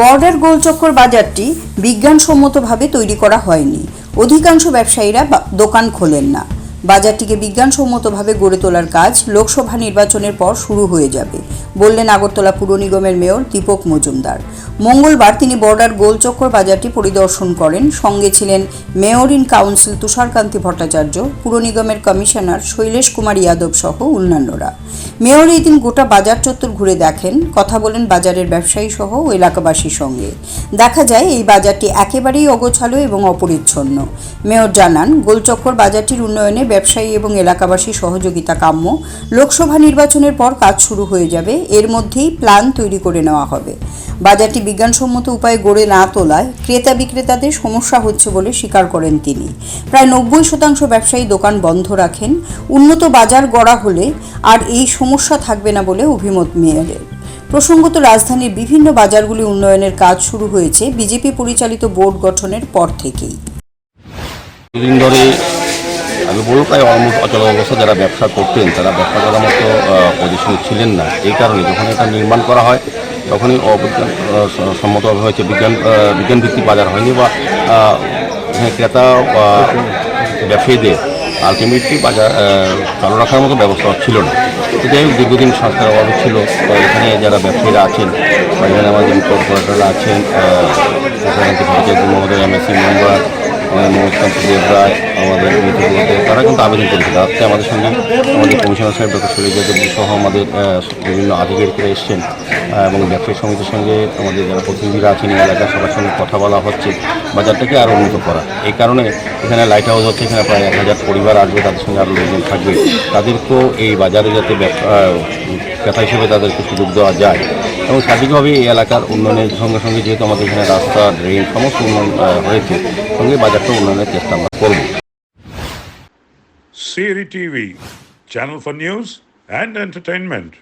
Border গোলচক্কর বাজারটি বিজ্ঞানসম্মতভাবে তৈরি করা হয়নি। অধিকাংশ ব্যবসায়ীরা দোকান খোলেন না। বাজারটিকে বিজ্ঞানসম্মতভাবে গড়ে তোলার কাজ লোকসভা নির্বাচনের পর শুরু হয়ে যাবে বললেন আগরতলা পুর নিগমের মেয়র দীপক মজুমদার। মঙ্গলবার তিনি বর্ডার গোলচক্কর বাজারটি পরিদর্শন করেন। সঙ্গে ছিলেন mayor in council Tusharkanti Bhattacharya, পুর নিগমের কমিশনার শৈলেশ কুমার যাদব সহ অন্যান্যরা। মেয়র এই দিন গোটা বাজার চত্বর ঘুরে দেখেন, কথা বলেন বাজারের ব্যবসায়ী সহ এলাকাবাসীর সঙ্গে। দেখা যায় এই বাজারটি একেবারেই অগোছালো এবং অপরিচ্ছন্ন। মেয়র জানান, গোলচক্কর বাজারটির উন্নয়নে ব্যবসায়ী এবং এলাকাবাসীর সহযোগিতা কাম্য। লোকসভা নির্বাচনের পর কাজ শুরু হয়ে যাবে, এর মধ্যেই প্ল্যান তৈরি করে নেওয়া হবে। বাজারটি বিজ্ঞানসম্মত উপায়ে গড়ে না তোলায় ক্রেতা বিক্রেতাদের সমস্যা হচ্ছে বলে স্বীকার করেন তিনি। প্রায় 90% ব্যবসায়ী দোকান বন্ধ রাখেন। উন্নত বাজার গড়া হলে আর এই সমস্যা থাকবে না বলে অভিমত মেয়রের। প্রসঙ্গত, রাজধানীর বিভিন্ন বাজারগুলি উন্নয়নের কাজ শুরু হয়েছে বিজেপি পরিচালিত বোর্ড গঠনের পর থেকেই। দুদিন ধরে আমি বলবো প্রায় অলমোস্ট অচল অবস্থা। যারা ব্যবসা করতেন তারা ব্যবসা করার মতো পজিশনে ছিলেন না। এই কারণে যখন এটা নির্মাণ করা হয় তখনই সম্মতভাবে হয়েছে, বিজ্ঞানভিত্তিক বাজার হয়নি বা ক্রেতা বা ব্যবসায়ীদের আলটিমেটলি বাজার চালু রাখার মতো ব্যবস্থা ছিল না। যাই হোক, দীর্ঘদিন সংস্কার অভাব ছিল। এখানে যারা ব্যবসায়ীরা আছেন বা এখানে আমাদের কর্পোরেটররা আছেন, মহোদয় এমএসসি মেম্বার, আমাদের নমস্কান্ত দেবরায়, আমাদের তারা কিন্তু আবেদন করেছিল। আজকে আমাদের সঙ্গে আমাদের কমিশনার সাহেব ডক্টর শৈলেশ যাদব সহ আমাদের বিভিন্ন আধিকারিকরা এসছেন এবং ব্যবসায়ী সমিতির সঙ্গে আমাদের যারা প্রতিনিধিরা আছেন এই এলাকার সবার সঙ্গে কথা বলা হচ্ছে বাজারটাকে আরও উন্নত করা। এই কারণে এখানে লাইট হাউস হচ্ছে, এখানে প্রায় 1000 পরিবার আসবে, তাদের সঙ্গে আরও লোকজন থাকবে। তাদেরকেও এই বাজারে যাতে ক্রেতা হিসেবে তাদেরকে সুযোগ দেওয়া যায় এবং সার্বিকভাবে এই এলাকার উন্নয়নের সঙ্গে সঙ্গে যেহেতু আমাদের এখানে রাস্তা, ড্রেন সমস্ত উন্নয়ন হয়েছে, সঙ্গে বাজারটা উন্নয়নের চেষ্টা আমরা করব। CRI TV, channel for news and entertainment.